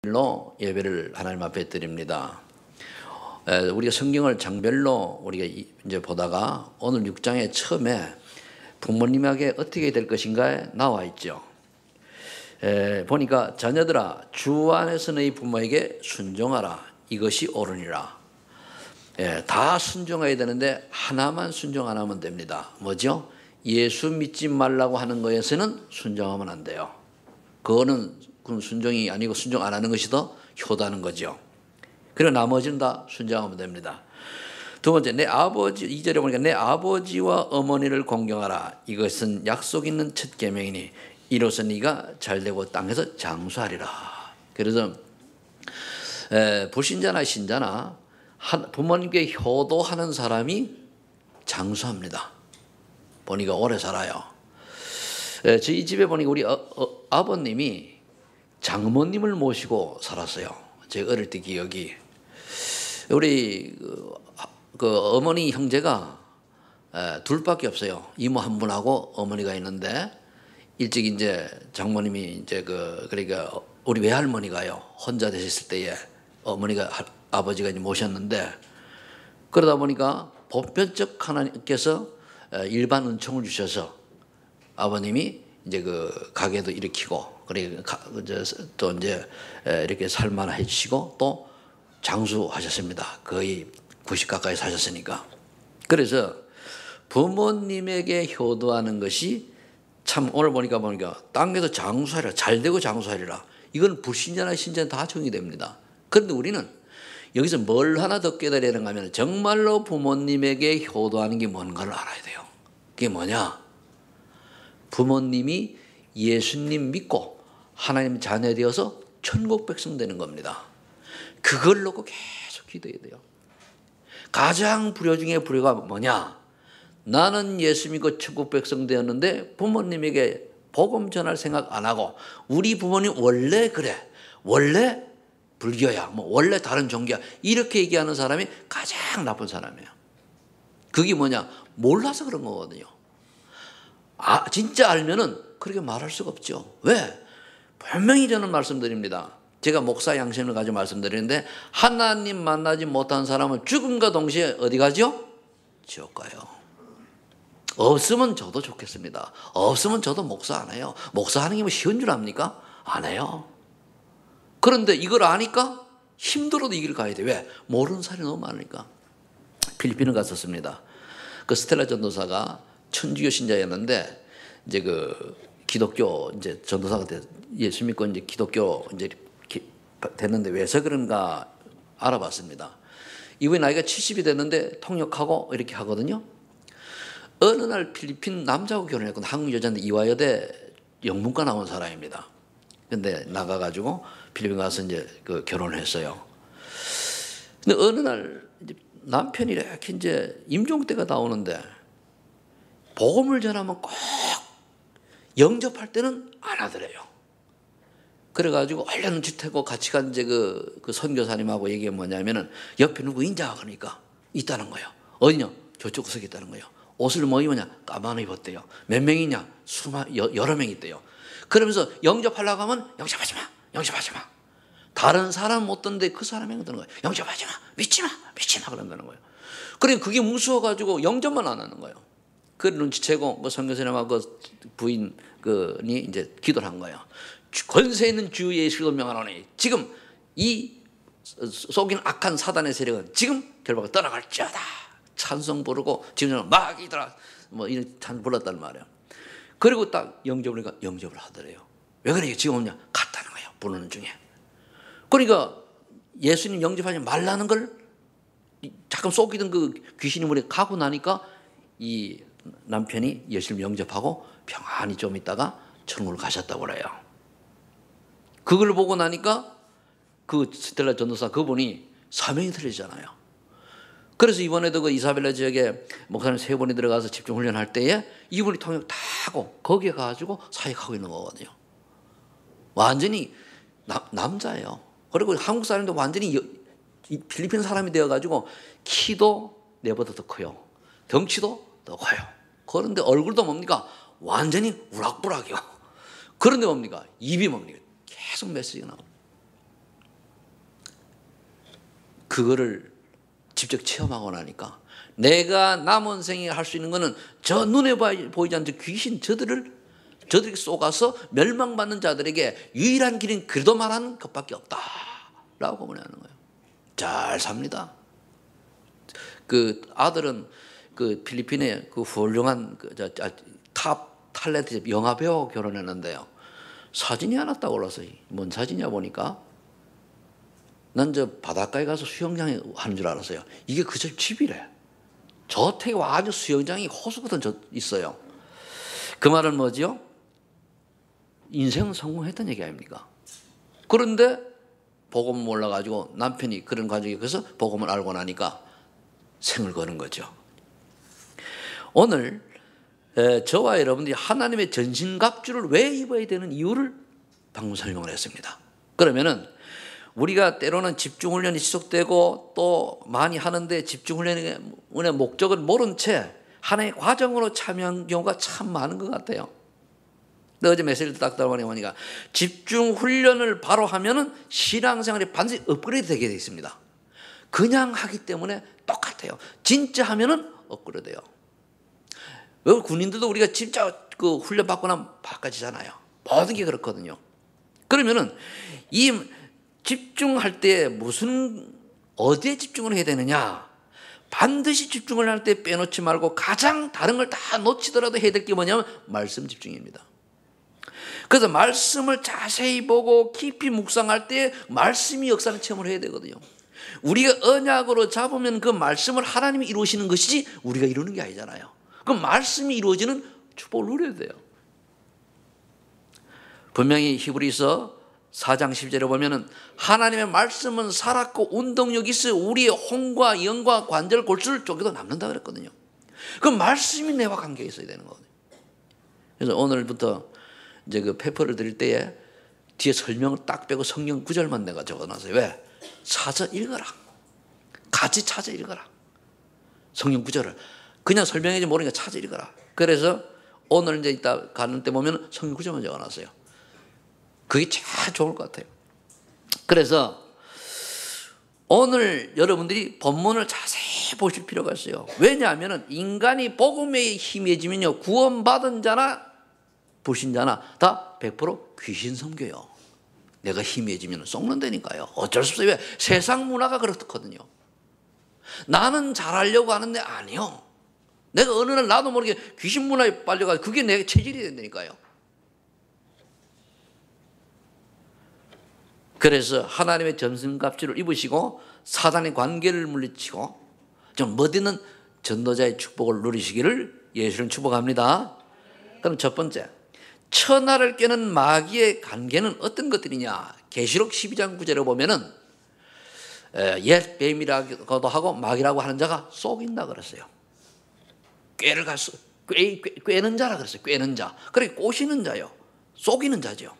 로 예배를 하나님 앞에 드립니다. 우리가 성경을 장별로 우리가 이제 보다가 오늘 6장의 처음에 부모님에게 어떻게 될 것인가에 나와 있죠. 보니까 자녀들아 주 안에서 너희 부모에게 순종하라 이것이 옳으니라. 다 순종해야 되는데 하나만 순종 안 하면 됩니다. 뭐죠? 예수 믿지 말라고 하는 거에서는 순종하면 안 돼요. 그거는 순종이 아니고 순종 안 하는 것이 더 효다는 거죠. 그리고 나머지는 다 순종하면 됩니다. 두 번째, 내 아버지, 2절에 보니까 내 아버지와 어머니를 공경하라. 이것은 약속 있는 첫 계명이니 이로써 네가 잘되고 땅에서 장수하리라. 그래서 불신자나 신자나 부모님께 효도하는 사람이 장수합니다. 보니까 오래 살아요. 저희 집에 보니까 우리 아버님이 장모님을 모시고 살았어요. 제가 어릴 때 기억이. 우리 그 어머니 형제가 둘밖에 없어요. 이모 한 분하고 어머니가 있는데 일찍 이제 장모님이 이제 그러니까 우리 외할머니가요 혼자 되셨을 때에 어머니가 아버지가 이제 모셨는데 그러다 보니까 보편적 하나님께서 일반 은총을 주셔서 아버님이 이제 그 가게도 일으키고 그러니까 또 이제 이렇게 살만해 해주시고 또 장수하셨습니다. 거의 90 가까이 사셨으니까. 그래서 부모님에게 효도하는 것이 참 오늘 보니까 땅에서 장수하리라. 잘되고 장수하리라. 이건 불신자나 신자는 다 정의됩니다. 그런데 우리는 여기서 뭘 하나 더 깨달으려는 하면 정말로 부모님에게 효도하는 게 뭔가를 알아야 돼요. 그게 뭐냐? 부모님이 예수님 믿고 하나님 자녀 되어서 천국 백성 되는 겁니다. 그걸 놓고 계속 기도해야 돼요. 가장 불효 중에 불효가 뭐냐? 나는 예수 믿고 천국 백성 되었는데 부모님에게 복음 전할 생각 안 하고 우리 부모님 원래 그래. 원래 불교야. 원래 다른 종교야. 이렇게 얘기하는 사람이 가장 나쁜 사람이에요. 그게 뭐냐? 몰라서 그런 거거든요. 진짜 알면은 그렇게 말할 수가 없죠. 왜? 분명히 저는 말씀드립니다. 제가 목사 양심을 가지고 말씀드리는데 하나님 만나지 못한 사람은 죽음과 동시에 어디 가죠? 지옥 가요. 없으면 저도 좋겠습니다. 없으면 저도 목사 안 해요. 목사하는 게 뭐 쉬운 줄 압니까? 안 해요. 그런데 이걸 아니까 힘들어도 이 길을 가야 돼. 왜? 모르는 사람이 너무 많으니까. 필리핀을 갔었습니다. 그 스텔라 전도사가 천주교 신자였는데 이제 그 기독교 이제 전도사가 예수 믿고 이제 기독교 이제 됐는데 왜서 그런가 알아봤습니다. 이분이 나이가 70이 됐는데 통역하고 이렇게 하거든요. 어느 날 필리핀 남자하고 결혼했고 한국 여자인데 이화여대 영문과 나온 사람입니다. 근데 나가가지고 필리핀 가서 이제 그 결혼을 했어요. 근데 어느 날 이제 남편이 이렇게 이제 임종 때가 나오는데 복음을 전하면 꼭 영접할 때는 안 하더래요. 그래가지고 얼른 눈치채고 같이 간 이제 그 선교사님하고 얘기가 뭐냐면은 옆에 누구 인자 그러니까 있다는 거예요. 어디냐? 저쪽 구석에 있다는 거예요. 옷을 뭐 입었냐? 까만 입었대요. 몇 명이냐? 여러 명 있대요. 그러면서 영접하려고 하면 영접하지 마. 영접하지 마. 다른 사람 못 듣는데 그 사람이 그러는 거예요. 영접하지 마. 믿지 마. 믿지 마. 그런다는 거예요. 그래 그게 무서워가지고 영접만 안 하는 거예요. 그 눈치채고 그 선교사님하고 그 부인이 이제 기도를 한 거예요. 권세 있는 주 예수로 명하노니 지금 이 속인 악한 사단의 세력은 지금 결박을 떠나갈지어다. 찬송 부르고 지금 마귀들아 뭐 이런 찬 불렀단 말이에요. 그리고 딱 영접을 하더래요. 왜 그래? 지금 없냐? 갔다는 거예요. 부르는 중에. 그러니까 예수님 영접하지 말라는 걸 잠깐 속이던 그 귀신이 물에 가고 나니까 이 남편이 예수님 영접하고 평안히 좀 있다가 천국을 가셨다고 그래요. 그걸 보고 나니까 그 스텔라 전도사 그분이 사명이 틀리잖아요. 그래서 이번에도 그 이사벨라 지역에 목사님 3번이 들어가서 집중훈련할 때에 이분이 통역 다 하고 거기에 가가지고 사역하고 있는 거거든요. 완전히 남자예요. 그리고 한국 사람도 완전히 필리핀 사람이 되어가지고 키도 내보다 더 커요. 덩치도 더 커요. 그런데 얼굴도 뭡니까? 완전히 우락부락이요. 그런데 뭡니까? 입이 뭡니까? 계속 메시지가 나옵니다. 그거를 직접 체험하고 나니까 내가 남은 생에 할 수 있는 거는 저 눈에 보이지 않는 귀신 저들에게 쏘가서 멸망받는 자들에게 유일한 길은 그래도 말하는 것밖에 없다라고 고문하는 거예요. 잘 삽니다. 그 아들은 그 필리핀의 그 훌륭한 탑 탤런트 영화 배우 결혼했는데요. 사진이 하나 딱 올라서 뭔 사진이냐 보니까 난 저 바닷가에 가서 수영장 하는 줄 알았어요. 이게 그 집이래. 저택에 아주 수영장이 호수거든 있어요. 그 말은 뭐지요? 인생은 성공했다는 얘기 아닙니까? 그런데 복음 몰라가지고 남편이 그런 가족이 그래서 복음을 알고 나니까 생을 거는 거죠. 오늘 저와 여러분들이 하나님의 전신갑주를 왜 입어야 되는 이유를 방금 설명을 했습니다. 그러면은 우리가 때로는 집중훈련이 지속되고 또 많이 하는데 집중훈련의 목적을 모른 채 하나의 과정으로 참여한 경우가 참 많은 것 같아요. 근데 어제 메시지를 딱 들어보니까 집중훈련을 바로 하면은 신앙생활이 반드시 업그레이드 되게 되어 있습니다. 그냥 하기 때문에 똑같아요. 진짜 하면은 업그레이드 돼요. 군인들도 우리가 진짜 그 훈련 받고 나면 바꿔지잖아요. 모든 게 그렇거든요. 그러면은 이 집중할 때 어디에 집중을 해야 되느냐? 반드시 집중을 할 때 빼놓지 말고 가장 다른 걸 다 놓치더라도 해야 될 게 뭐냐면 말씀 집중입니다. 그래서 말씀을 자세히 보고 깊이 묵상할 때 말씀이 역사는 체험을 해야 되거든요. 우리가 언약으로 잡으면 그 말씀을 하나님이 이루시는 것이지 우리가 이루는 게 아니잖아요. 그 말씀이 이루어지는 축복을 누려야 돼요. 분명히 히브리서 4장 10절에 보면은 하나님의 말씀은 살았고 운동력이 있어 우리의 혼과 영과 관절 골수를 쪼개도 남는다 그랬거든요. 그 말씀이 내와 관계가 있어야 되는 거거든요. 그래서 오늘부터 이제 그 페퍼를 드릴 때에 뒤에 설명을 딱 빼고 성경 구절만 내가 적어놨어요. 왜? 찾아 읽어라. 같이 찾아 읽어라. 성경 구절을 그냥 설명해지 모르니까 찾아 읽어라. 그래서 오늘 이제 이따 가는 때 보면 성경 구절만 적어놨어요. 그게 제일 좋을 것 같아요. 그래서 오늘 여러분들이 본문을 자세히 보실 필요가 있어요. 왜냐하면 인간이 복음에 힘해지면요 구원받은 자나 불신자나 다 100% 귀신 섬겨요. 내가 힘해지면 썩는다니까요. 어쩔 수 없어요. 왜? 세상 문화가 그렇거든요. 나는 잘하려고 하는데 아니요. 내가 어느 날 나도 모르게 귀신 문화에 빨려가지고 그게 내 체질이 된다니까요. 그래서 하나님의 전신갑주를 입으시고 사단의 관계를 물리치고 좀 멋있는 전도자의 축복을 누리시기를 예수는 축복합니다. 그럼 첫 번째, 천하를 깨는 마귀의 관계는 어떤 것들이냐? 계시록 12장 9절에 보면은 옛 뱀이라고도 하고 마귀라고 하는 자가 속인다 그랬어요. 꿰는 자라 그랬어요. 꿰는 자. 그래 꼬시는 자요. 속이는 자죠.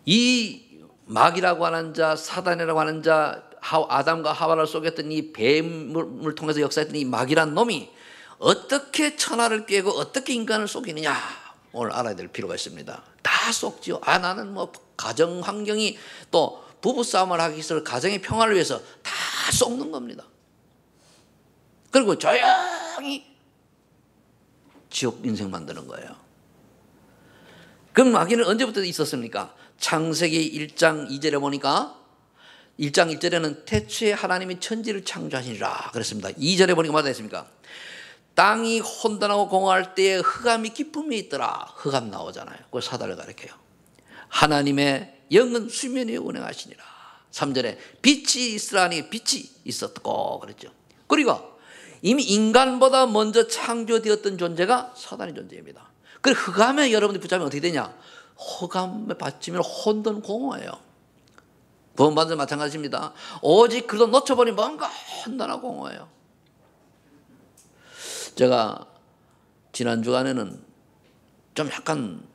이 마귀라고 하는 자, 사단이라고 하는 자, 아담과 하와를 속였던 이 뱀을 통해서 역사했던 이 마귀란 놈이 어떻게 천하를 깨고 어떻게 인간을 속이느냐 오늘 알아야 될 필요가 있습니다. 다 속지요. 나는 뭐 가정 환경이 또 부부싸움을 하기 위해서 가정의 평화를 위해서 다 속는 겁니다. 그리고 조용히 지옥 인생 만드는 거예요. 그럼 마귀는 언제부터 있었습니까? 창세기 1장 2절에 보니까 1장 1절에는 태초에 하나님이 천지를 창조하시니라 그랬습니다. 2절에 보니까 뭐라 했습니까? 땅이 혼돈하고 공허할 때에 흑암이 기쁨이 있더라. 흑암 나오잖아요. 그걸 사단을 가리켜요. 하나님의 영은 수면 위에 운행하시니라. 3절에 빛이 있으라니 빛이 있었고 그랬죠. 그리고 이미 인간보다 먼저 창조되었던 존재가 사단의 존재입니다. 그 흑암에 여러분들이 붙잡으면 어떻게 되냐? 흑암에 받치면 혼돈 공허해요. 구원받은 마찬가지입니다. 오직 그도 놓쳐버리면 뭔가 혼돈하고 공허해요. 제가 지난 주간에는 좀 약간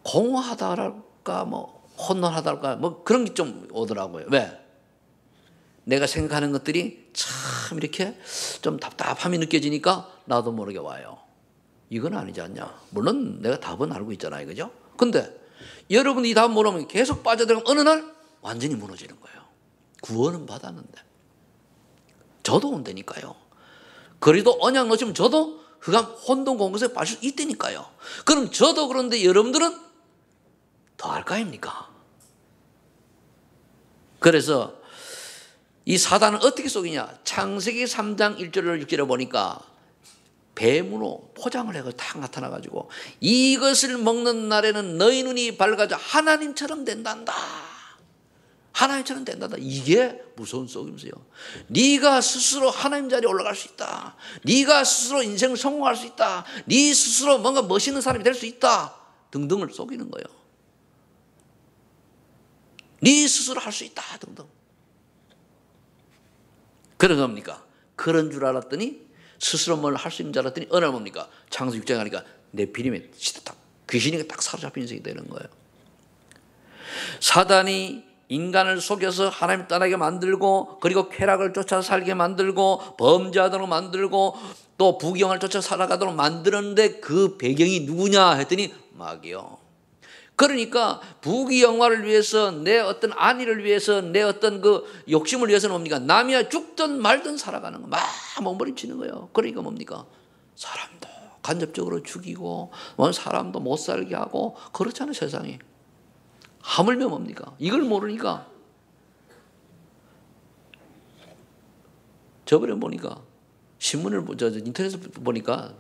공허하다랄까 뭐 혼돈하다랄까 뭐 그런 게 좀 오더라고요. 왜? 내가 생각하는 것들이 참 이렇게 좀 답답함이 느껴지니까 나도 모르게 와요. 이건 아니지 않냐? 물론 내가 답은 알고 있잖아요. 그죠? 근데 여러분이 이 답 모르면 계속 빠져들어가면 어느 날 완전히 무너지는 거예요. 구원은 받았는데 저도 온다니까요. 그래도 언약 놓치면 저도 흑암 혼돈 공급에 빠질 수 있다니까요. 그럼 저도 그런데 여러분들은 더 할 거 아닙니까? 그래서 이 사단은 어떻게 속이냐? 창세기 3장 1절을 6절에 보니까 뱀으로 포장을 해서 딱 나타나가지고 이것을 먹는 날에는 너희 눈이 밝아져 하나님처럼 된단다. 하나님처럼 된단다. 이게 무서운 속임수요. 네가 스스로 하나님 자리에 올라갈 수 있다. 네가 스스로 인생을 성공할 수 있다. 네 스스로 뭔가 멋있는 사람이 될 수 있다. 등등을 속이는 거예요. 네 스스로 할 수 있다. 등등. 그런 겁니까? 그런 줄 알았더니 스스로 뭘 할 수 있는 줄 알았더니 어느 날 뭡니까? 창세기 6장에 가니까 네피림에 딱 귀신이 딱 사로잡힌 인생이 되는 거예요. 사단이 인간을 속여서 하나님 떠나게 만들고 그리고 쾌락을 쫓아 살게 만들고 범죄하도록 만들고 또 부귀영화를 쫓아 살아가도록 만드는데 그 배경이 누구냐 했더니 마귀요. 그러니까 부귀영화를 위해서 내 어떤 안위를 위해서 내 어떤 그 욕심을 위해서는 뭡니까? 남이야 죽든 말든 살아가는 거 막 몸부림치는 거예요. 그러니까 뭡니까? 사람도 간접적으로 죽이고 사람도 못 살게 하고 그렇잖아요. 세상이. 하물며 뭡니까? 이걸 모르니까 저번에 보니까 신문을 인터넷에서 보니까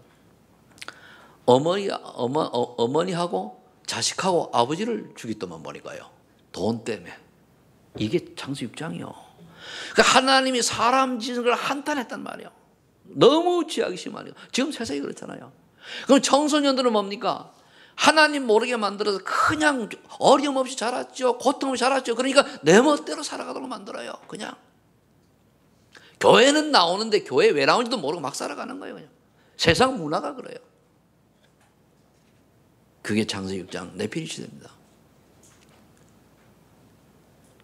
어머니하고 자식하고 아버지를 죽였더만 보니까요. 돈 때문에. 이게 창세기 6장이요. 그러니까 하나님이 사람 짓는 걸 한탄했단 말이에요. 너무 지하기 심하네요. 지금 세상이 그렇잖아요. 그럼 청소년들은 뭡니까? 하나님 모르게 만들어서 그냥 어려움 없이 자랐죠. 고통 없이 자랐죠. 그러니까 내 멋대로 살아가도록 만들어요. 그냥. 교회는 나오는데 교회 왜 나오는지도 모르고 막 살아가는 거예요. 그냥. 세상 문화가 그래요. 그게 창세기 6장 네피림 시대입니다.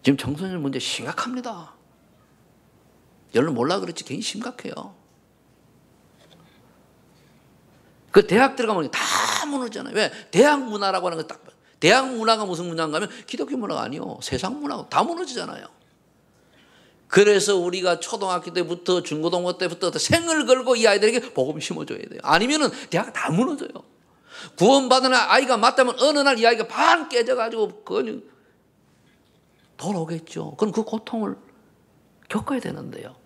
지금 청소년 문제 심각합니다. 여러분 몰라 그렇지 굉장히 심각해요. 그 대학 들어가면 다 무너지잖아요. 왜? 대학 문화라고 하는 거 딱 대학 문화가 무슨 문화인가 하면 기독교 문화가 아니요. 세상 문화가 다 무너지잖아요. 그래서 우리가 초등학교 때부터 중고등학교 때부터 생을 걸고 이 아이들에게 복음 심어줘야 돼요. 아니면은 대학 다 무너져요. 구원받은 아이가 맞다면 어느 날 이 아이가 반 깨져가지고 그건 돌아오겠죠. 그럼 그 고통을 겪어야 되는데요.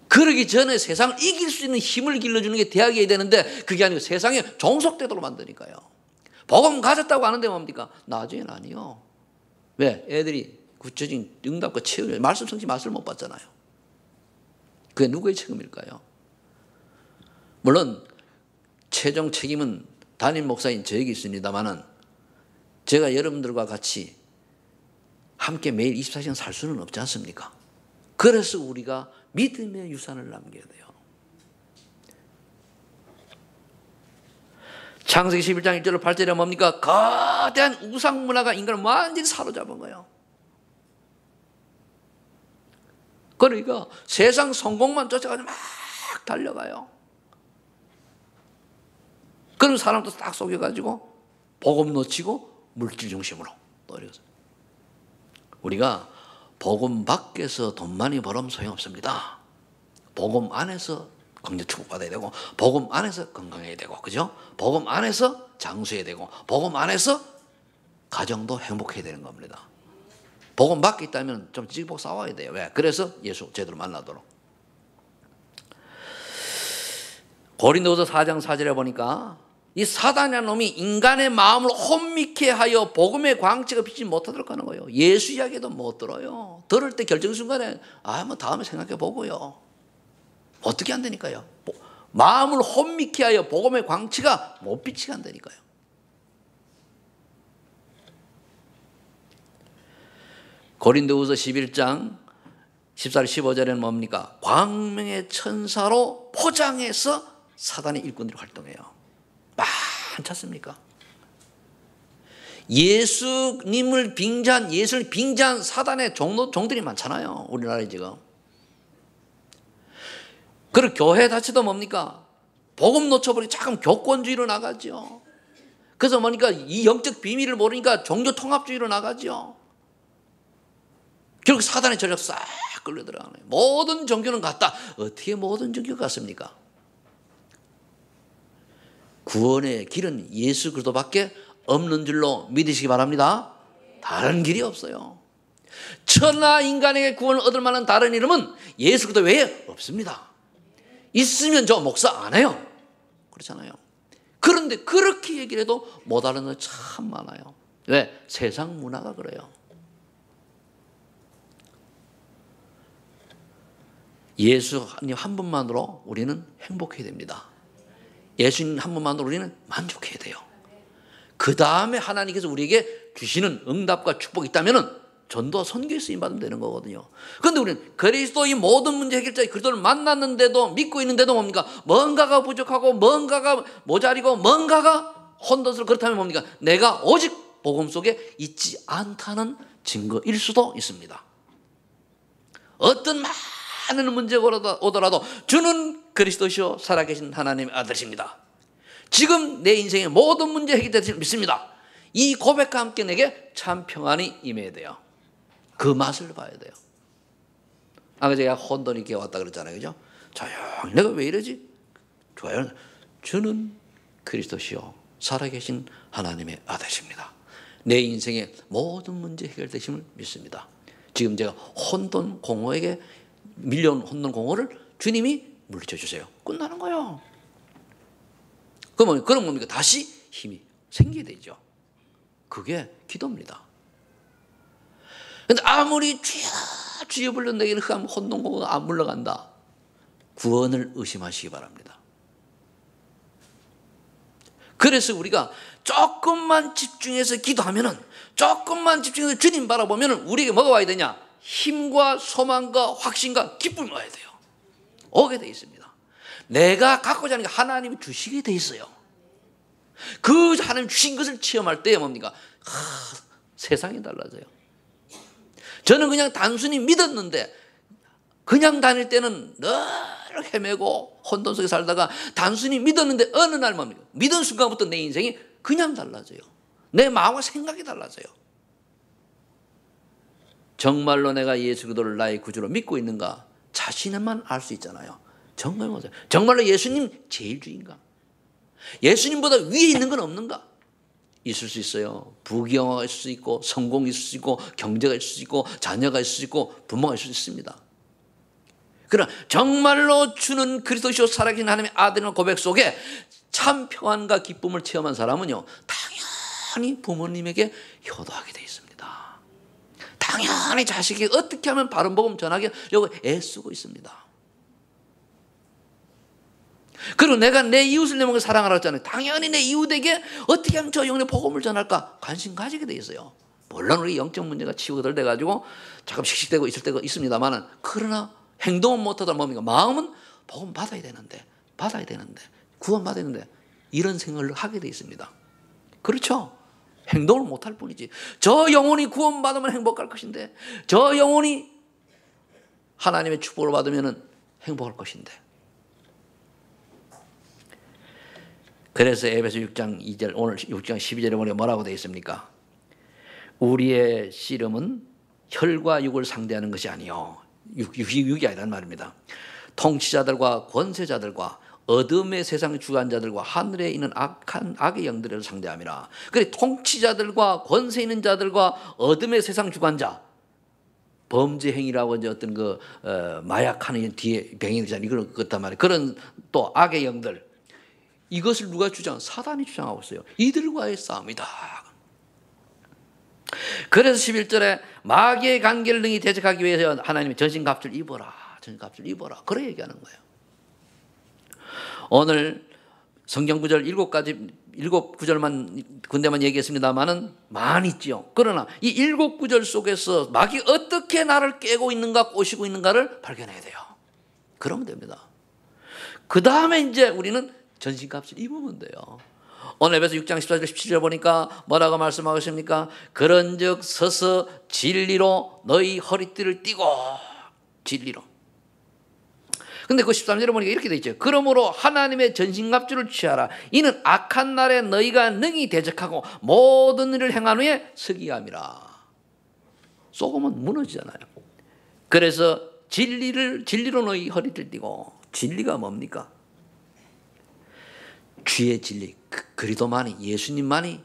그러기 전에 세상을 이길 수 있는 힘을 길러주는 게 대학이어야 되는데 그게 아니고 세상에 종속되도록 만드니까요. 복음 가졌다고 하는데 뭡니까? 나중에는 아니요. 왜? 애들이 구체적인 응답과 체험을 말씀 성취 맛을 못 봤잖아요. 그게 누구의 책임일까요? 물론 최종 책임은 담임 목사인 저에게 있습니다만은 제가 여러분들과 같이 함께 매일 24시간 살 수는 없지 않습니까? 그래서 우리가 믿음의 유산을 남겨야 돼요. 창세기 11장 1절로 8절에 뭡니까? 거대한 우상 문화가 인간을 완전히 사로잡은 거예요. 그러니까 세상 성공만 쫓아가지고 막 달려가요. 그런 사람도 딱 속여가지고 복음 놓치고 물질 중심으로 떨어져요. 우리가 복음 밖에서 돈 많이 벌으면 소용없습니다. 복음 안에서 긍휼 축복받아야 되고 복음 안에서 건강해야 되고 그죠? 복음 안에서 장수해야 되고 복음 안에서 가정도 행복해야 되는 겁니다. 복음 밖에 있다면 좀 찌복 싸워야 돼요. 왜? 그래서 예수 제대로 만나도록. 고린도후서 4장 4절에 보니까 이 사단이라는 놈이 인간의 마음을 혼미케 하여 복음의 광채가 비치지 못하도록 하는 거예요. 예수 이야기도 못 들어요. 들을 때 결정순간에 뭐 다음에 생각해 보고요. 어떻게 한다니까요. 마음을 혼미케 하여 복음의 광채가 못 비치게 한다니까요. 고린도후서 11장 14절 15절에는 뭡니까? 광명의 천사로 포장해서 사단의 일꾼들이 활동해요. 많잖습니까? 예수님을 빙자한 예수를 빙자한 사단의 종들이 많잖아요. 우리나라에 지금. 그리고 교회 자체도 뭡니까? 복음 놓쳐버리고 자꾸 교권주의로 나가죠. 그래서 뭡니까? 이 영적 비밀을 모르니까 종교 통합주의로 나가죠. 결국 사단의 전략 싹 끌려 들어가네요. 모든 종교는 같다. 어떻게 모든 종교가 같습니까? 구원의 길은 예수 그리스도밖에 없는 줄로 믿으시기 바랍니다. 다른 길이 없어요. 천하 인간에게 구원을 얻을 만한 다른 이름은 예수 그리스도 외에 없습니다. 있으면 저 목사 안 해요. 그렇잖아요. 그런데 그렇게 얘기를 해도 못 알아듣는 참 많아요. 왜? 세상 문화가 그래요. 예수님 한 분만으로 우리는 행복해야 됩니다. 예수님 한 분만으로 우리는 만족해야 돼요. 그 다음에 하나님께서 우리에게 주시는 응답과 축복이 있다면 전도와 선교에 쓰임받으면 되는 거거든요. 그런데 우리는 그리스도의 모든 문제 해결자 그리스도를 만났는데도 믿고 있는데도 뭡니까? 뭔가가 부족하고 뭔가가 모자리고 뭔가가 혼돈스러워. 그렇다면 뭡니까? 내가 오직 복음 속에 있지 않다는 증거일 수도 있습니다. 어떤 많은 문제가 오더라도 주는 그리스도시요 살아계신 하나님의 아들이십니다. 지금 내 인생의 모든 문제 해결되실 믿습니다. 이 고백과 함께 내게 참 평안이 임해야 돼요. 그 맛을 봐야 돼요. 아까 제가 혼돈이 깨웠다 그랬잖아요. 그죠? 조용히 내가 왜 이러지? 좋아요. 주는 그리스도시요 살아계신 하나님의 아들이십니다. 내 인생의 모든 문제 해결되심을 믿습니다. 지금 제가 혼돈 공허에게 밀려온 혼돈 공허를 주님이 물리쳐 주세요. 끝나는 거예요. 그럼 뭡니까? 다시 힘이 생기게 되죠. 그게 기도입니다. 근데 아무리 주여 불러 내게는 그 혼돈 공허가 안 물러간다. 구원을 의심하시기 바랍니다. 그래서 우리가 조금만 집중해서 기도하면은, 조금만 집중해서 주님 바라보면은 우리에게 뭐가 와야 되냐? 힘과 소망과 확신과 기쁨이 와야 돼요. 오게 돼 있습니다. 내가 갖고자 하는 게 하나님이 주시게 돼 있어요. 그 하나님 주신 것을 체험할 때 뭡니까? 세상이 달라져요. 저는 그냥 단순히 믿었는데 그냥 다닐 때는 늘 헤매고 혼돈 속에 살다가 단순히 믿었는데 어느 날 뭡니까? 믿은 순간부터 내 인생이 그냥 달라져요. 내 마음과 생각이 달라져요. 정말로 내가 예수 그리스도를 나의 구주로 믿고 있는가? 자신만 알 수 있잖아요. 정말로 예수님 제일 주인가? 예수님보다 위에 있는 건 없는가? 있을 수 있어요. 부귀영화가 있을 수 있고 성공이 있을 수 있고 경제가 있을 수 있고 자녀가 있을 수 있고 부모가 있을 수 있습니다. 그러나 정말로 주는 그리스도시요 살아계신 하나님의 아들의 고백 속에 참 평안과 기쁨을 체험한 사람은요, 당연히 부모님에게 효도하게 돼 있습니다. 당연히 자식에게 어떻게 하면 바른 복음 전하게 애쓰고 있습니다. 그리고 내가 내 이웃을 내 몸을 사랑하라고 했잖아요. 당연히 내 이웃에게 어떻게 하면 저 영혼의 복음을 전할까 관심 가지게 돼 있어요. 물론 우리 영적 문제가 치우거들 돼가지고 조금 씩씩대고 있을 때가 있습니다만은, 그러나 행동은 못하다 뭡니까? 마음은 복음 받아야 되는데 구원 받아야 되는데 이런 생각을 하게 돼 있습니다. 그렇죠? 행동을 못할 뿐이지. 저 영혼이 구원받으면 행복할 것인데, 저 영혼이 하나님의 축복을 받으면 행복할 것인데. 그래서 에베소 6장 2절, 오늘 6장 12절에 보니까 뭐라고 되어 있습니까? 우리의 씨름은 혈과 육을 상대하는 것이 아니요, 육이 아니란 말입니다. 통치자들과 권세자들과 어둠의 세상 주관자들과 하늘에 있는 악의 영들을 상대함이라. 그래, 통치자들과 권세 있는 자들과 어둠의 세상 주관자, 범죄 행위라고 이제 어떤 마약하는 뒤에 병행이잖아요. 이건 그렇단 말이에요. 그런 또 악의 영들, 이것을 누가 사단이 주장하고 있어요. 이들과의 싸움이다. 그래서 11절에 마귀의 관계를 능히 대적하기 위해서 하나님이 전신갑주를 입어라. 그래 얘기하는 거예요. 오늘 성경 구절 7구절만 군데만 얘기했습니다만은 많이 있죠. 그러나 이 7구절 속에서 마귀 어떻게 나를 깨고 있는가, 꼬시고 있는가를 발견해야 돼요. 그러면 됩니다. 그 다음에 이제 우리는 전신갑주를 입으면 돼요. 오늘 에베소 6장 14절 17절 보니까 뭐라고 말씀하고 있습니까? 그런즉 서서 진리로 너희 허리띠를 띠고, 진리로. 근데 그 13절에 보니까 이렇게 돼 있죠. 그러므로 하나님의 전신갑주를 취하라. 이는 악한 날에 너희가 능히 대적하고 모든 일을 행한 후에 서기함이라. 쏘고면 무너지잖아요. 그래서 진리로 너희 허리를 띠고, 진리가 뭡니까? 주의 진리, 그리스도만이, 예수님만이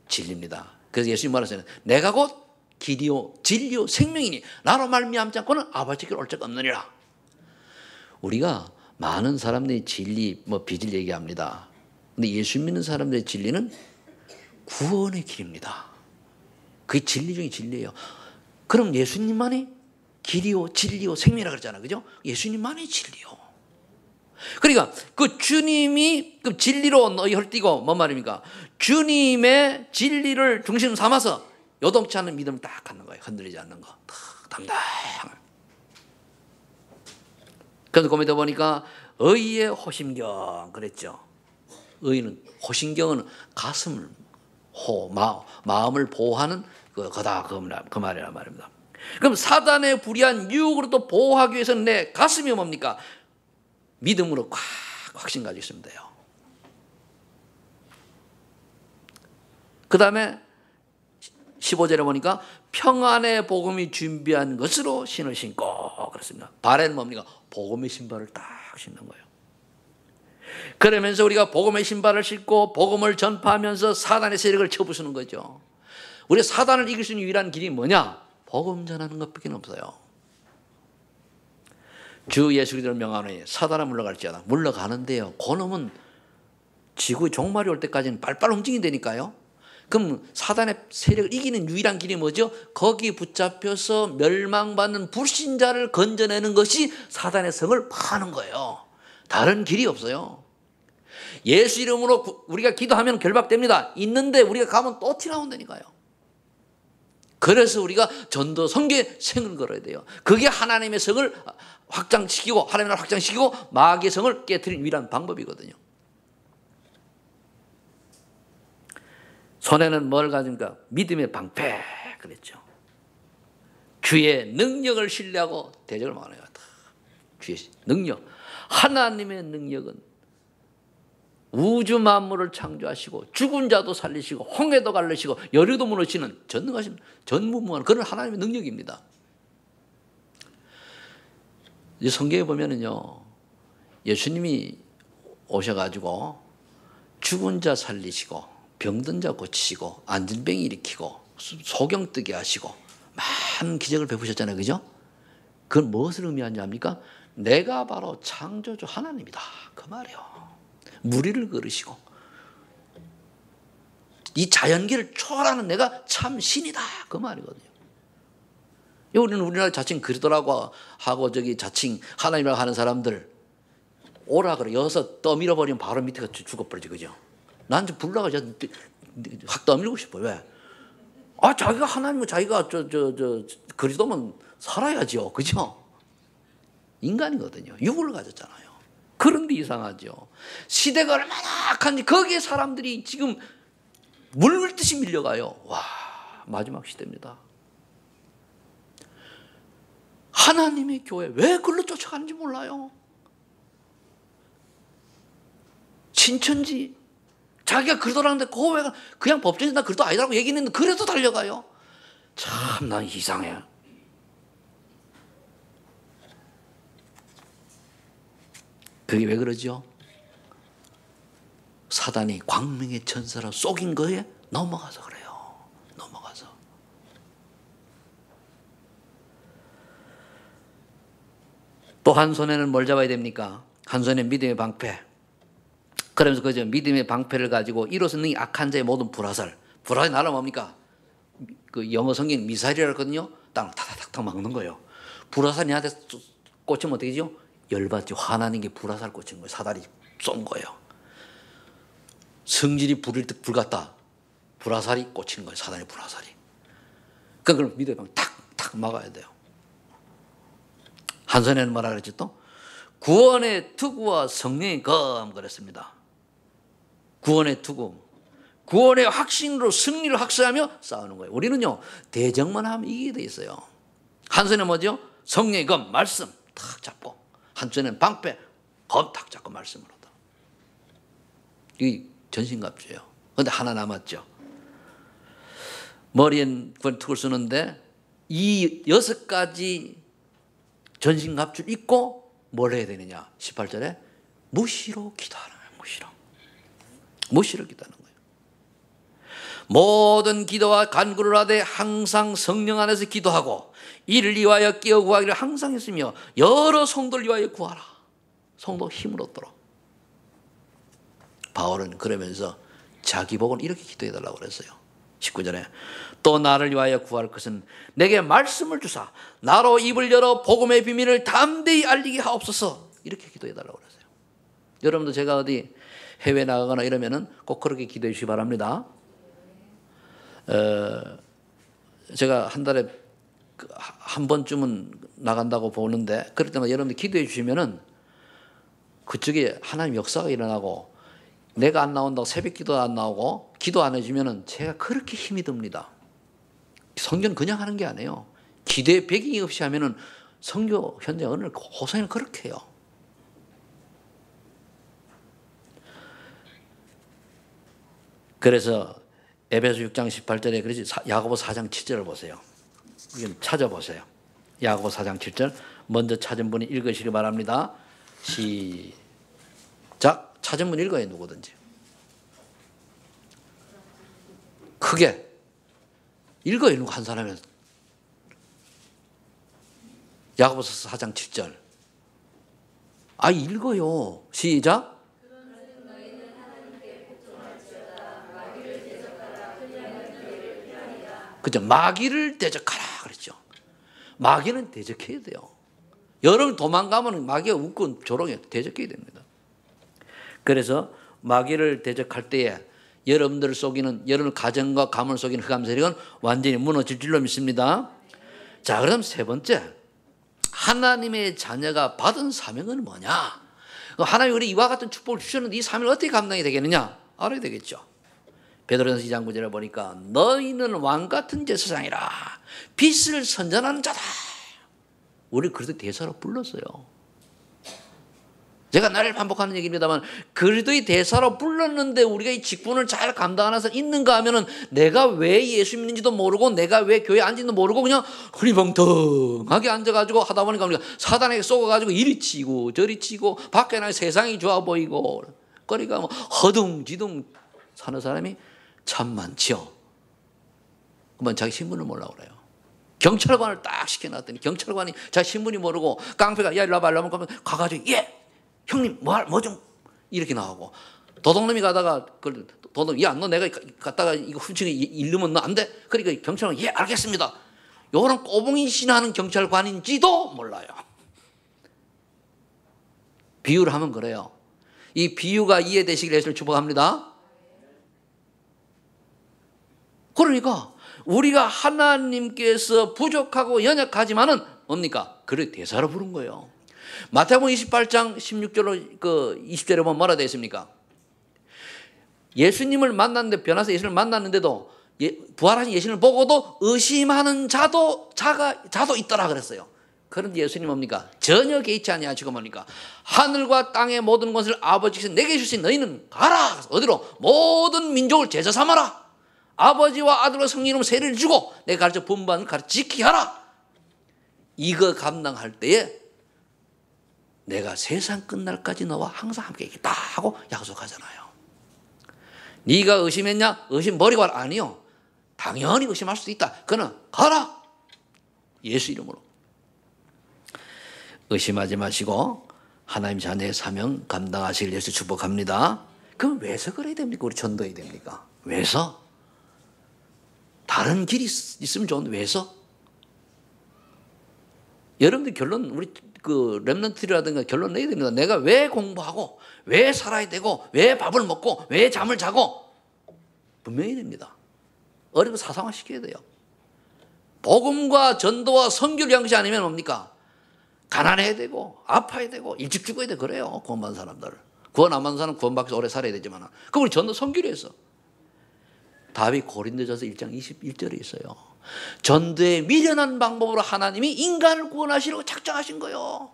진리입니다. 그래서 예수님 말하셨어요. 내가 곧 길이요 진리요 생명이니 나로 말미암지 않고는 아버지께 올 적 없느니라. 우리가 많은 사람들이 진리, 비질 얘기합니다. 근데 예수 믿는 사람들의 진리는 구원의 길입니다. 그게 진리 중에 진리예요. 그럼 예수님만이 길이요 진리요 생명이라 그러잖아요. 그죠? 예수님만이 진리요. 그러니까 그 주님이 그 진리로 너희 헐띠고 뭔 말입니까? 주님의 진리를 중심 삼아서 요동치 않는 믿음을 딱 갖는 거예요. 흔들리지 않는 거. 담당을. 그래서 고민해 보니까 의의 호심경 그랬죠. 의는 호심경은 가슴을 마음을 보호하는 거다 그 말이란 말입니다. 그럼 사단의 불의한 유혹으로도 보호하기 위해서는 내 가슴이 뭡니까? 믿음으로 꽉 확신 가지고 있으면 돼요. 그 다음에 15절에 보니까 평안의 복음이 준비한 것으로 신을 신고 그렇습니다. 발에는 뭡니까? 복음의 신발을 딱 신는 거예요. 그러면서 우리가 복음의 신발을 신고 복음을 전파하면서 사단의 세력을 쳐부수는 거죠. 우리가 사단을 이길 수 있는 유일한 길이 뭐냐? 복음 전하는 것밖에 없어요. 주 예수 그리스도를 명하노니 사단은 물러갈지어다. 물러가는데요. 그놈은 지구의 종말이 올 때까지는 빨빨 움직인다니까요. 그럼 사단의 세력을 이기는 유일한 길이 뭐죠? 거기 붙잡혀서 멸망받는 불신자를 건져내는 것이 사단의 성을 파는 거예요. 다른 길이 없어요. 예수 이름으로 우리가 기도하면 결박됩니다. 있는데 우리가 가면 또 튀어나온다니까요. 그래서 우리가 전도 선교에 생을 걸어야 돼요. 그게 하나님의 성을 확장시키고 하나님의 나라를 확장시키고 마귀의 성을 깨트리는 유일한 방법이거든요. 손에는 뭘 가진가? 믿음의 방패 그랬죠. 주의 능력을 신뢰하고 대적을 막아내야 다. 주의 능력. 하나님의 능력은 우주 만물을 창조하시고 죽은 자도 살리시고 홍해도 갈르시고 여리도 무너지는 전능하신 전무후무한 그런 하나님의 능력입니다. 이 성경에 보면은요, 예수님이 오셔가지고 죽은 자 살리시고 병든 자 고치시고 안진병 일으키고 소경 뜨게 하시고 많은 기적을 베푸셨잖아요. 그죠? 그건 무엇을 의미하는지 압니까? 내가 바로 창조주 하나님이다. 그 말이에요. 무리를 걸으시고 이 자연계를 초월하는 내가 참 신이다. 그 말이거든요. 우리는 우리나라 자칭 그리스도라고 하고 자칭 하나님이라고 하는 사람들 오라 그래. 여기서 떠밀어 버리면 바로 밑에가 죽어버리지. 그죠? 난 좀 불러가 확 떠밀고 싶어. 왜? 자기가 하나님은 자기가 그리스도면 살아야죠. 그죠? 인간이거든요. 육을 가졌잖아요. 그런데 이상하죠. 시대가 얼마나 악한지 거기에 사람들이 지금 물밀듯이 밀려가요. 와, 마지막 시대입니다. 하나님의 교회 왜 글로 쫓아가는지 몰라요. 신천지 자기가 그리스도라는데 왜 그냥 법정에서 나 그리스도 아니라고 얘기했는데 그래도 달려가요. 참 난 이상해. 그게 왜 그러죠? 사단이 광명의 천사로 속인 거에 넘어가서 그래요. 넘어가서. 또 한 손에는 뭘 잡아야 됩니까? 한 손에 믿음의 방패. 그러면서 그저 믿음의 방패를 가지고 이로서는 이 악한 자의 모든 불화살. 불화살이 나라 뭡니까? 그 영어 성경 미사일이라고 했거든요. 땅을 탁탁탁 막는 거예요. 불화살이 나한테 꽂히면 어떻게 되죠? 열받지. 화나는 게 불화살 꽂힌 거예요. 사다리 쏜 거예요. 성질이 불일 듯 불같다. 불화살이 꽂힌 거예요. 사단의 불화살이. 그걸 믿음의 방패 탁탁 막아야 돼요. 한 손에는 뭐라 그랬지 또? 구원의 투구와 성령의 검 그랬습니다. 구원의 투구. 구원의 확신으로 승리를 확신하며 싸우는 거예요. 우리는요, 대적만 하면 이기게 돼 있어요. 한 손에 뭐죠? 성령의 검, 말씀 탁 잡고, 한 손에는 방패, 검 탁 잡고 말씀으로. 이게 전신갑주예요. 그런데 하나 남았죠. 머리엔 투구를 쓰는데 이 6가지 전신갑주를 입고 뭘 해야 되느냐? 18절에 무시로 기도하는 거예요. 무시로 기도하는 거예요. 모든 기도와 간구를 하되 항상 성령 안에서 기도하고 이를 위하여 끼어 구하기를 항상 했으며 여러 성도를 위하여 구하라. 성도 힘을 얻도록. 바울은 그러면서 자기 복은 이렇게 기도해달라고 그랬어요. 19절에 또 나를 위하여 구할 것은 내게 말씀을 주사 나로 입을 열어 복음의 비밀을 담대히 알리게 하옵소서. 이렇게 기도해달라고 그랬어요. 여러분도 제가 어디 해외 나가거나 이러면은 꼭 그렇게 기도해 주시기 바랍니다. 제가 한 달에 한 번쯤은 나간다고 보는데 그럴 때마다 여러분들 기도해 주시면은 그쪽에 하나님 역사가 일어나고 내가 안 나온다고 새벽 기도 안 나오고 기도 안 해주면은 제가 그렇게 힘이 듭니다. 성경 그냥 하는 게 아니에요. 기도의 배경이 없이 하면은 성교 현장 오늘 호성이는 그렇게 해요. 그래서 에베소 6장 18절에 그러지 야고보 4장 7절을 보세요. 이건 찾아보세요. 야고보 4장 7절 먼저 찾은 분이 읽으시기 바랍니다. 시작. 찾은 분 읽어요. 누구든지. 크게 읽어요. 누구 한 사람이. 야고보서 4장 7절. 아 읽어요. 시작. 그죠? 마귀를 대적하라 그랬죠. 마귀는 대적해야 돼요. 여러분 도망가면 마귀가 웃고 조롱해 대적해야 됩니다. 그래서 마귀를 대적할 때에 여러분들을 속이는 여러분 가정과 가문을 속이는 흑암 세력은 완전히 무너질 줄로 믿습니다. 자, 그럼 세 번째, 하나님의 자녀가 받은 사명은 뭐냐? 하나님이 우리 이와 같은 축복을 주셨는데 이 사명을 어떻게 감당이 되겠느냐? 알아야 되겠죠. 베드로전서 2장 9절에 보니까 너희는 왕같은 제사장이라 빛을 선전하는 자다. 우리 그래도 대사로 불렀어요. 제가 나를 반복하는 얘기입니다만 그리스도의 대사로 불렀는데 우리가 이 직분을 잘 감당하면서 있는가 하면은 내가 왜 예수 믿는지도 모르고 내가 왜 교회에 앉는지도 모르고 그냥 흐리멍텅하게 앉아가지고 하다 보니까 우리가 사단에게 쏘아가지고 이리 치고 저리 치고 밖에 나가 세상이 좋아 보이고 거리가 뭐 허둥지둥 사는 사람이 참 많지요. 그러면 자기 신분을 몰라고 그래요. 경찰관을 딱 시켜놨더니 경찰관이 자기 신분이 모르고 깡패가 야 일로 와봐 이러면 가가지고 예 형님 뭐 좀 이렇게 나오고 도둑놈이 가다가 도둑 야 너 내가 갔다가 이거 훔치게 잃으면 너 안 돼. 그러니까 경찰관 예 알겠습니다. 요런 꼬붕이 신하는 경찰관인지도 몰라요. 비유를 하면 그래요. 이 비유가 이해되시길 예수를 축복합니다. 그러니까 우리가 하나님께서 부족하고 연약하지만은 뭡니까? 그를 대사로 부른 거예요. 마태복음 28장 16절로 20절에 보면 뭐라 되어 있습니까? 예수님을 만났는데 변화서 예수님을 만났는데도 부활하신 예수님을 보고도 의심하는 자도 있더라 그랬어요. 그런데 예수님 뭡니까? 전혀 개의치 아니하시고 뭡니까? 하늘과 땅의 모든 것을 아버지께서 내게 주신 너희는 가라. 어디로? 모든 민족을 제자 삼아라. 아버지와 아들과 성령으로 세례를 주고 내가 가르쳐 분반 가르쳐 지키게 하라. 이거 감당할 때에 내가 세상 끝날까지 너와 항상 함께 있겠다 하고 약속하잖아요. 네가 의심했냐? 의심 버리고 할 아니요. 당연히 의심할 수도 있다. 그는 가라. 예수 이름으로. 의심하지 마시고 하나님 자녀의 사명 감당하시길 예수 축복합니다. 그럼 왜서 그래야 됩니까? 우리 전도해야 됩니까? 왜서? 다른 길이 있으면 좋은데 왜서? 여러분들 결론 우리 렘넌트라든가 결론 내야 됩니다. 내가 왜 공부하고 왜 살아야 되고 왜 밥을 먹고 왜 잠을 자고 분명히 됩니다. 어리고 사상화 시켜야 돼요. 복음과 전도와 선교를 양시 아니면 뭡니까? 가난해야 되고 아파야 되고 일찍 죽어야 돼. 그래요. 구원받은 사람들. 구원 안 받은 사람은 구원받기 오래 살아야 되지만 그럼 우리 전도 선교를 했어. 답이 고린도전서 1장 21절에 있어요. 전도의 미련한 방법으로 하나님이 인간을 구원하시려고 작정하신 거예요.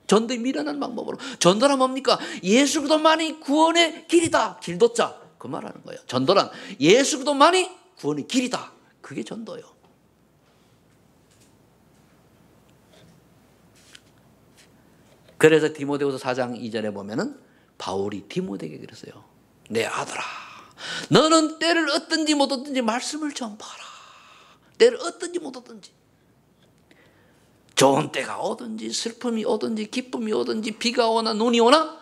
전도의 미련한 방법으로. 전도란 뭡니까? 예수 그리스도만이 구원의 길이다. 길도자. 그 말하는 거예요. 전도란 예수 그리스도만이 구원의 길이다. 그게 전도예요. 그래서 디모데후서 4장 2절에 보면은 바울이 디모데에게 그랬어요. 내 아들아, 너는 때를 얻든지 못 얻든지 말씀을 전파하라. 때를 얻든지 못 얻든지, 좋은 때가 오든지 슬픔이 오든지 기쁨이 오든지 비가 오나 눈이 오나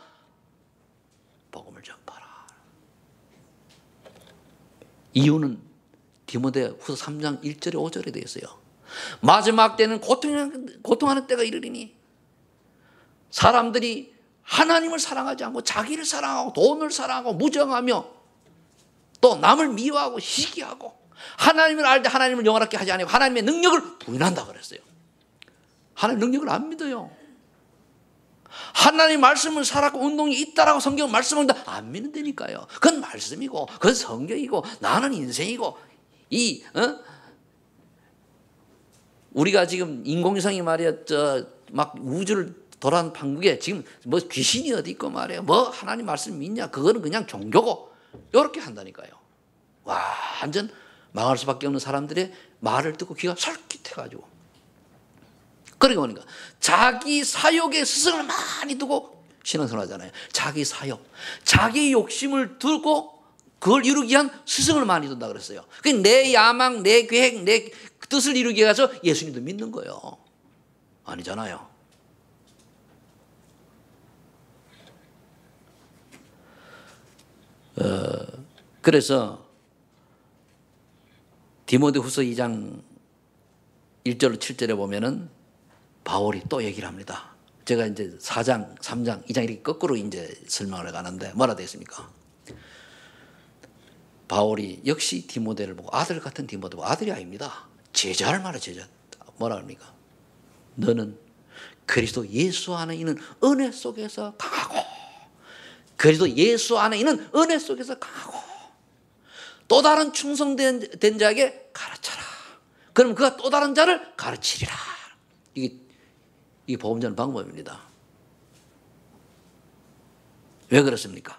복음을 전파하라. 이유는 디모데후서 3장 1절에 5절에 되어 있어요. 마지막 때는 고통하는 때가 이르리니 사람들이 하나님을 사랑하지 않고 자기를 사랑하고 돈을 사랑하고 무정하며 또 남을 미워하고 시기하고 하나님을 알되 하나님을 영원하게 하지 않고 하나님의 능력을 부인한다 그랬어요. 하나님 능력을 안 믿어요. 하나님 말씀을 살았고 운동이 있다라고 성경을 말씀합니다. 안 믿는다니까요. 그건 말씀이고 그건 성경이고 나는 인생이고 우리가 지금 인공위성이 말이야 막 우주를 돌아다니는 판국에 지금 뭐 귀신이 어디 있고 말이야 뭐 하나님 말씀 믿냐 그거는 그냥 종교고 이렇게 한다니까요. 완전 망할 수밖에 없는 사람들의 말을 듣고 귀가 솔깃해가지고 그러니까 보니까 자기 사욕에 스승을 많이 두고 신앙생활 하잖아요. 자기 사욕, 자기 욕심을 두고 그걸 이루기 위한 스승을 많이 둔다 그랬어요. 내 야망, 내 계획, 내 뜻을 이루기 위해서 예수님도 믿는 거예요. 아니잖아요. 그래서 디모데후서 2장 1절 7절에 보면은 바울이 또 얘기를 합니다. 제가 이제 4장, 3장, 2장 이렇게 거꾸로 이제 설명을 해 가는데 뭐라 되어 있습니까? 바울이 역시 디모데를 보고 아들 같은 디모데, 아들이 아닙니다. 제자를 말해 제자. 뭐라 합니까? 너는 그리스도 예수 안에 있는 은혜 속에서 강하고 그리스도 예수 안에 있는 은혜 속에서 강하고 또 다른 충성된 자에게 가르쳐라. 그럼 그가 또 다른 자를 가르치리라. 이게 복음 전하는 방법입니다. 왜 그렇습니까?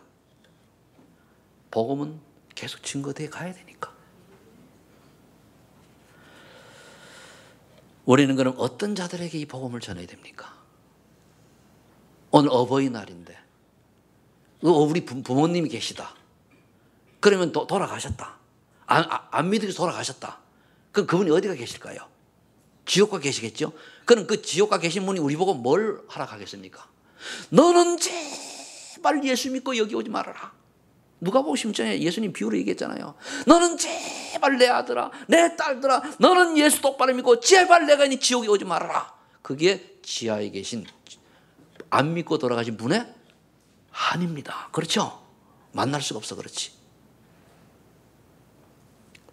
복음은 계속 증거되어 가야 되니까. 우리는 그럼 어떤 자들에게 이 복음을 전해야 됩니까? 오늘 어버이날인데 우리 부모님이 계시다. 그러면 돌아가셨다. 안 믿으셔서 돌아가셨다. 그럼 그분이 어디가 계실까요? 지옥가 계시겠죠? 그럼 그 지옥가 계신 분이 우리 보고 뭘 하라 하겠습니까? 너는 제발 예수 믿고 여기 오지 말아라. 누가복음 16장에 예수님 비유로 얘기했잖아요. 너는 제발 내 아들아, 내 딸들아, 너는 예수 똑바로 믿고 제발 내가 있는 지옥에 오지 말아라. 그게 지하에 계신 안 믿고 돌아가신 분의 한입니다. 그렇죠? 만날 수가 없어 그렇지.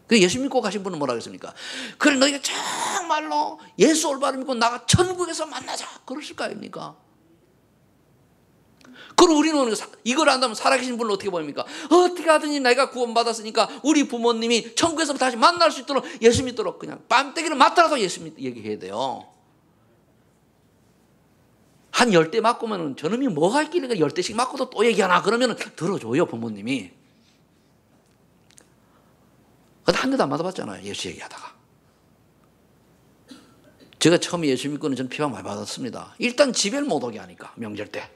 그 예수 믿고 가신 분은 뭐라 그랬습니까? 그래 너희가 정말로 예수 올바로 믿고 나가 천국에서 만나자 그러실 거 아닙니까? 그럼 우리는 이걸 안다면 살아계신 분을 어떻게 보입니까? 어떻게 하든지 내가 구원받았으니까 우리 부모님이 천국에서 다시 만날 수 있도록 예수 믿도록 그냥 뺨때기를 맞더라도 예수 얘기해야 돼요. 한 10대 맞고면 저놈이 뭐가 있길래 10대씩 맞고도 또 얘기하나 그러면 들어줘요 부모님이. 한 대도 안 맞아봤잖아요. 예수 얘기하다가. 제가 처음에 예수 믿고는 저는 피방 많이 받았습니다. 일단 집에 못 오게 하니까 명절 때.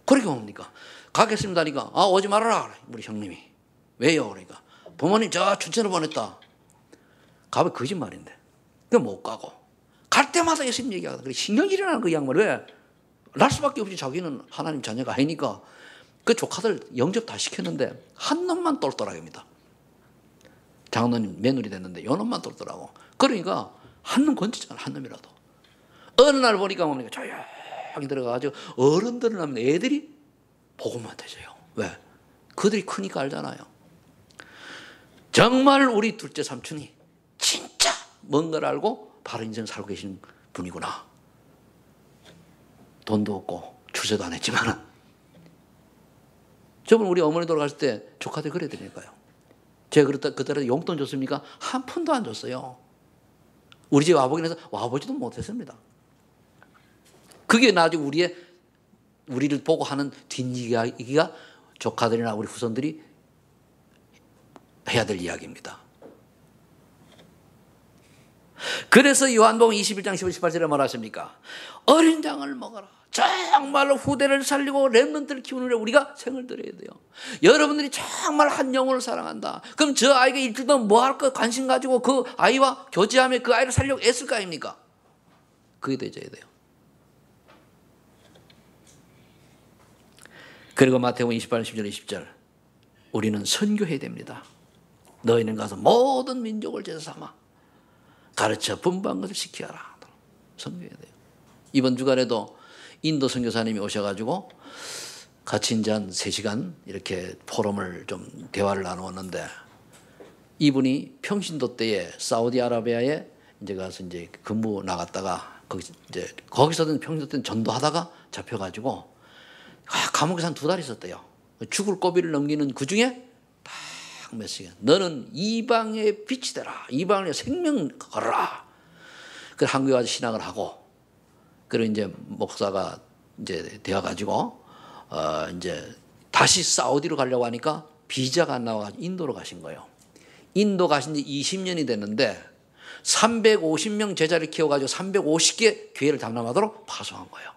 그렇게 뭡니까? 가겠습니다 하니까 오지 말아라 우리 형님이. 왜요? 그러니까 부모님 저 춘천으로 보냈다. 가면 거짓말인데. 그럼 못 가고. 갈 때마다 예수님 얘기하거든. 그래 신경질이라는 그 양말 왜? 날 수밖에 없이 자기는 하나님 자녀가 아니니까 그 조카들 영접 다 시켰는데 한 놈만 똘똘하게입니다. 장로님 며느리 됐는데 요 놈만 똘똘하고. 그러니까 한 놈 건지잖아 한 놈이라도. 어느 날 보니까 뭡니까? 조용히 들어가가지고 어른들은 하면 애들이 복음만 되져요. 왜? 그들이 크니까 알잖아요. 정말 우리 둘째 삼촌이 진짜 뭔가를 알고 바른 인생 살고 계신 분이구나. 돈도 없고 출세도 안 했지만 저번 우리 어머니 돌아갔을 때 조카들 그래야 되니까요. 제가 그때는 용돈 줬습니까? 한 푼도 안 줬어요. 우리 집 와보긴 해서 와보지도 못했습니다. 그게 나중에 우리를 보고 하는 뒷이야기가 조카들이나 우리 후손들이 해야 될 이야기입니다. 그래서 요한복음 21장 18절에 말하십니까? 어린 양을 먹어라. 정말로 후대를 살리고 렘넌트를 키우는 데 우리가 생을 들여야 돼요. 여러분들이 정말 한 영혼을 사랑한다. 그럼 저 아이가 일주일 동안 뭐 할 거 관심 가지고 그 아이와 교제하며 그 아이를 살려고 애쓸 거 아닙니까? 그게 되어야 돼요. 그리고 마태복음 28장 10절 20절 우리는 선교해야 됩니다. 너희는 가서 모든 민족을 제자 삼아 가르쳐 분부한 것을 지키라. 선교해야 돼요. 이번 주간에도 인도 선교사님이 오셔가지고 같이 이제 한 3시간 이렇게 포럼을 좀 대화를 나누었는데, 이분이 평신도 때에 사우디아라비아에 이제 가서 이제 근무 나갔다가 거기서든 평신도 때는 전도하다가 잡혀가지고 감옥에서 한 2달 있었대요. 죽을 고비를 넘기는 그 중에 딱 몇 시간. 너는 이방의 빛이 되라. 이방의 생명 걸어라. 그래서 한국에 와서 신앙을 하고, 그리고 이제 목사가 이제 되어가지고, 이제 다시 사우디로 가려고 하니까 비자가 안 나와가지고 인도로 가신 거예요. 인도 가신 지 20년이 됐는데 350명 제자를 키워가지고 350개 교회를 담당하도록 파송한 거예요.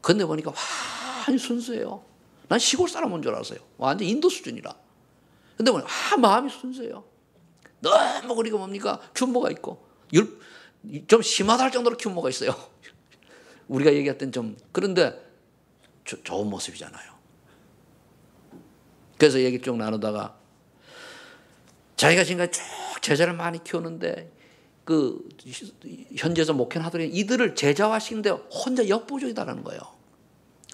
근데 보니까 완전 순수해요. 난 시골 사람 온 줄 알았어요. 완전 인도 수준이라. 근데 보니까 마음이 순수해요. 너무 그리고 뭡니까? 규모가 있고 좀 심하다 할 정도로 규모가 있어요. 우리가 얘기할 땐 좀 그런데 좋은 모습이잖아요. 그래서 얘기 쭉 나누다가 자기가 지금까지 쭉 제자를 많이 키우는데 그 현지에서 목회는 하더니 이들을 제자화시키는데 혼자 역부족이다라는 거예요.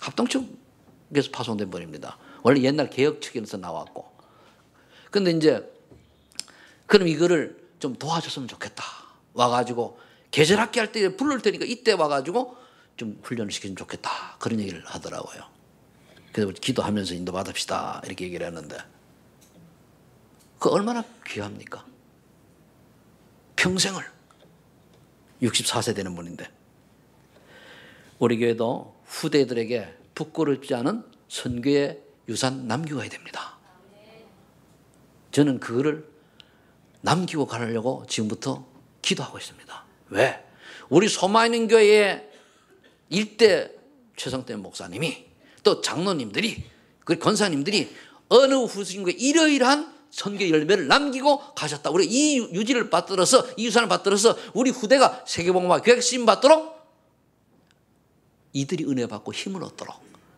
합동측에서 파송된 분입니다. 원래 옛날 개혁 측에서 나왔고. 근데 이제 그럼 이거를 좀 도와줬으면 좋겠다. 와가지고 계절학기 할 때 부를 테니까 이때 와가지고 좀 훈련을 시키면 좋겠다. 그런 얘기를 하더라고요. 그래서 기도하면서 인도받읍시다. 이렇게 얘기를 했는데 그 얼마나 귀합니까? 평생을 64세 되는 분인데 우리 교회도 후대들에게 부끄럽지 않은 선교의 유산 남기고 가야 됩니다. 저는 그거를 남기고 가려고 지금부터 기도하고 있습니다. 왜? 우리 소마이는 교회의 일대 최성태 목사님이 또 장로님들이 그 권사님들이 어느 후신교회 이러이러한 선교 열매를 남기고 가셨다. 우리 이 유지를 받들어서 이 유산을 받들어서 우리 후대가 세계복음화 교회 쓰임 받도록 이들이 은혜 받고 힘을 얻도록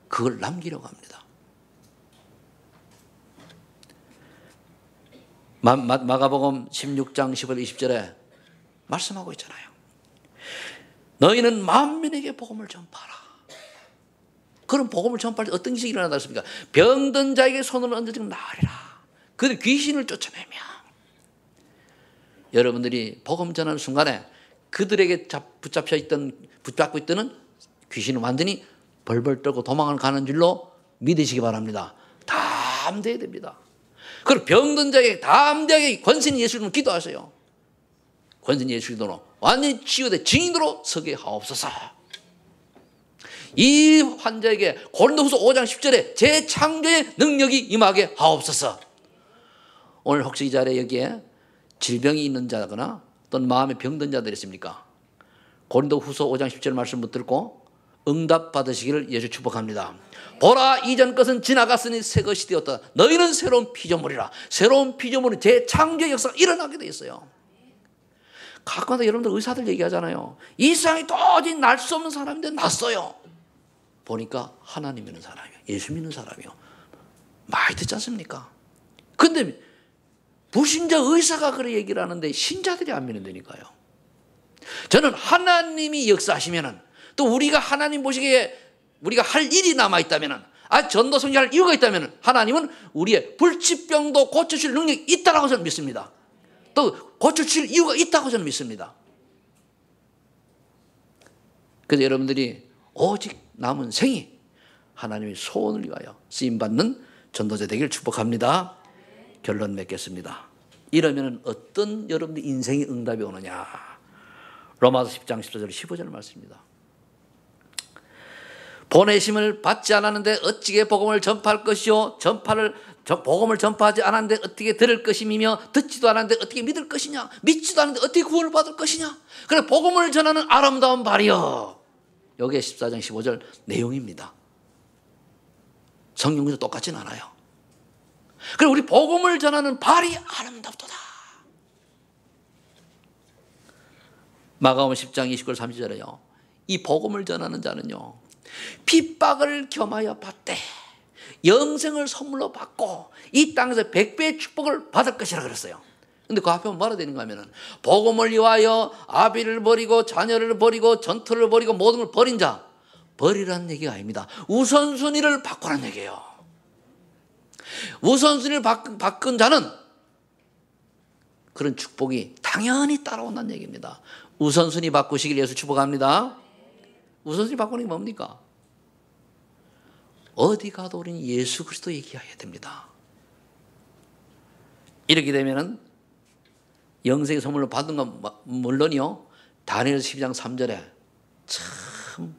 그걸 남기려고 합니다. 마가복음 16장 15절 20절에 말씀하고 있잖아요. 너희는 만민에게 복음을 전파하라. 그럼 복음을 전파할 때 어떤 것이 일어난다 했습니까? 병든 자에게 손을 얹어주고 나으리라. 그들 귀신을 쫓아내며. 여러분들이 복음 전하는 순간에 그들에게 붙잡고 있던 귀신은 완전히 벌벌 떨고 도망을 가는 줄로 믿으시기 바랍니다. 담대해야 됩니다. 그리고 병든 자에게 담대하게 권세인 예수 이름으로 기도하세요. 권세인 예수 이름으로 완전히 치유돼 증인으로 서게 하옵소서. 이 환자에게 고린도후서 5장 10절에 재창조의 능력이 임하게 하옵소서. 오늘 혹시 이 자리에 여기에 질병이 있는 자거나 또는 마음에 병든 자들이 있습니까? 고린도후서 5장 10절 말씀 붙들고 응답 받으시기를 예수 축복합니다. 보라 이전 것은 지나갔으니 새 것이 되었다. 너희는 새로운 피조물이라. 새로운 피조물은 재창조의 역사가 일어나게 돼 있어요. 가끔가다 여러분들 의사들 얘기하잖아요. 이 세상에 도저히 날 수 없는 사람인데 났어요. 보니까 하나님 믿는 사람이요, 예수 믿는 사람이요. 많이 듣지 않습니까? 근데 불신자 의사가 그렇게 얘기를 하는데 신자들이 안 믿는다니까요. 저는 하나님이 역사하시면은 또 우리가 하나님 보시기에 우리가 할 일이 남아있다면, 전도 선교할 이유가 있다면 하나님은 우리의 불치병도 고쳐줄 능력이 있다고 저는 믿습니다. 또 고쳐줄 이유가 있다고 저는 믿습니다. 그래서 여러분들이 오직 남은 생이 하나님의 소원을 위하여 쓰임받는 전도자 되기를 축복합니다. 결론 맺겠습니다. 이러면 어떤 여러분들 인생의 응답이 오느냐. 로마서 10장 14절 15절 말씀입니다. 보내심을 받지 않았는데 어찌게 복음을 전파할 것이요 복음을 전파하지 않았는데 어떻게 들을 것이며 듣지도 않았는데 어떻게 믿을 것이냐, 믿지도 않았는데 어떻게 구원을 받을 것이냐. 그래 복음을 전하는 아름다운 발이여. 여기에 14장 15절 내용입니다. 성경에서 똑같진 않아요. 그래 우리 복음을 전하는 발이 아름답도다. 마가복음 10장 29절 30절에요. 이 복음을 전하는 자는요, 핍박을 겸하여 받되 영생을 선물로 받고 이 땅에서 100배의 축복을 받을 것이라 그랬어요. 근데 그 앞에 뭐라 되는가 하면은 복음을 위하여 아비를 버리고 자녀를 버리고 전투를 버리고 모든 걸 버린 자, 버리라는 얘기가 아닙니다. 우선순위를 바꾸라는 얘기예요. 우선순위를 바꾼 자는 그런 축복이 당연히 따라온다는 얘기입니다. 우선순위 바꾸시길 예수 축복합니다. 우선순위 바꾸는 게 뭡니까? 어디 가도 우리는 예수 그리스도 얘기해야 됩니다. 이렇게 되면은 영생의 선물로 받은 건 물론이요, 다니엘서 12장 3절에 참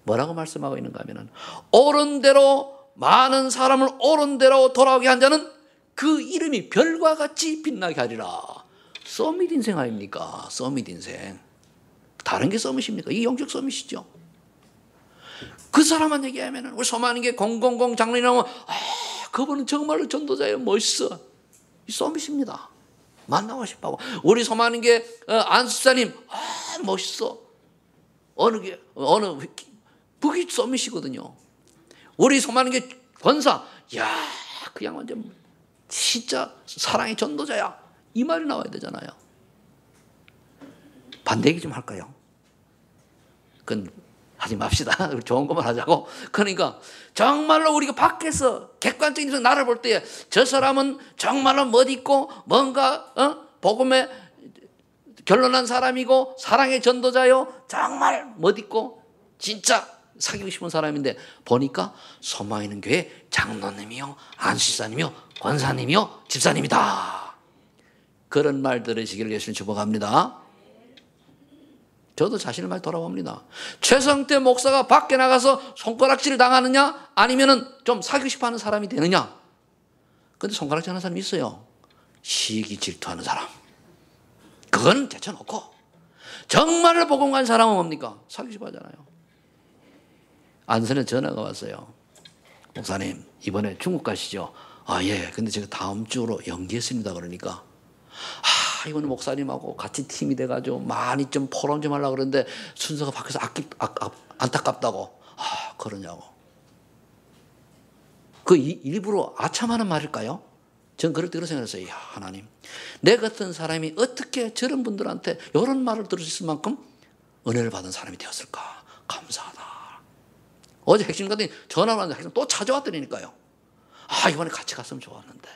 뭐라고 말씀하고 있는가 하면은 옳은 대로 많은 사람을 옳은 대로 돌아오게 한 자는 그 이름이 별과 같이 빛나게 하리라. 서밋 인생 아닙니까? 서밋 인생. 다른 게 서밋입니까? 이게 영적 서밋이죠. 그 사람만 얘기하면은 우리 소망하는 게 000 장로님이라면 그분은 정말로 전도자예요. 멋있어. 이 서밋입니다. 만나고 싶어. 우리 소망하는 게 안수사님 멋있어. 어느 북이 서밋이거든요. 우리 소망하는 게 권사, 야, 그 양 완전 진짜 사랑의 전도자야. 이 말이 나와야 되잖아요. 반대 얘기 좀 할까요? 그건 하지 맙시다. 좋은 것만 하자고. 그러니까 정말로 우리가 밖에서 객관적인 데서 나를 볼 때 저 사람은 정말로 멋있고 뭔가 복음에 결론난 사람이고 사랑의 전도자요, 정말 멋있고 진짜 사귀고 싶은 사람인데 보니까 소망 있는 교회 장로님이요, 안수사님이요, 권사님이요, 집사님이다. 그런 말 들으시기를 예수님 축복합니다. 저도 자신의 말 돌아봅니다. 최성태 목사가 밖에 나가서 손가락질 당하느냐 아니면은 좀 사귀고 싶어하는 사람이 되느냐. 근데 손가락질 하는 사람이 있어요. 시기 질투하는 사람. 그건 제쳐놓고 정말로 복음 간 사람은 뭡니까? 사귀고 싶어 하잖아요. 안선에 전화가 왔어요. 목사님 이번에 중국 가시죠? 아 예. 근데 제가 다음 주로 연기했습니다. 그러니까 이번에 목사님하고 같이 팀이 돼가지고 많이 좀 포럼 좀 하려고 그러는데 순서가 바뀌어서 안타깝다고. 그러냐고. 그 일부러 아참하는 말일까요? 전 그럴 때 그런 생각을 했어요. 야, 하나님, 내 같은 사람이 어떻게 저런 분들한테 이런 말을 들을 수 있을 만큼 은혜를 받은 사람이 되었을까. 감사하다. 어제 핵심 같은 전화를 왔는데 핵심 또 찾아왔더니까요. 이번에 같이 갔으면 좋았는데.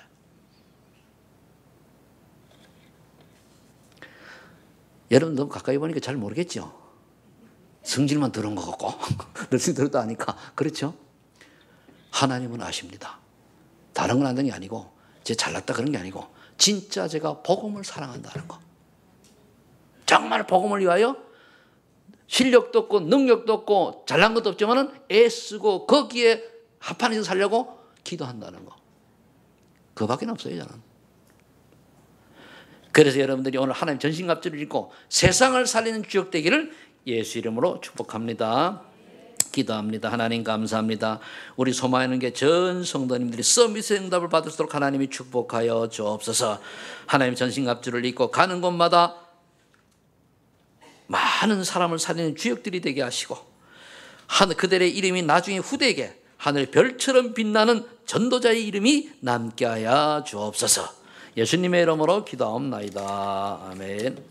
여러분 너무 가까이 보니까 잘 모르겠죠? 성질만 들은 것 같고 늘상 들었다 하니까. 그렇죠? 하나님은 아십니다. 다른 건 안 되는 게 아니고 제 잘났다 그런 게 아니고 진짜 제가 복음을 사랑한다는 거. 정말 복음을 위하여 실력도 없고 능력도 없고 잘난 것도 없지만은 애쓰고 거기에 합판해서 살려고 기도한다는 거. 그거밖에 없어요 저는. 그래서 여러분들이 오늘 하나님 전신갑주를 입고 세상을 살리는 주역 되기를 예수 이름으로 축복합니다. 기도합니다. 하나님 감사합니다. 우리 소망하는 게 전 성도님들이 서밋의 응답을 받을 수 있도록 하나님이 축복하여 주옵소서. 하나님 전신갑주를 입고 가는 곳마다 많은 사람을 살리는 주역들이 되게 하시고 그들의 이름이 나중에 후대에게 하늘 별처럼 빛나는 전도자의 이름이 남게 하여 주옵소서. 예수님의 이름으로 기도하옵나이다. 아멘.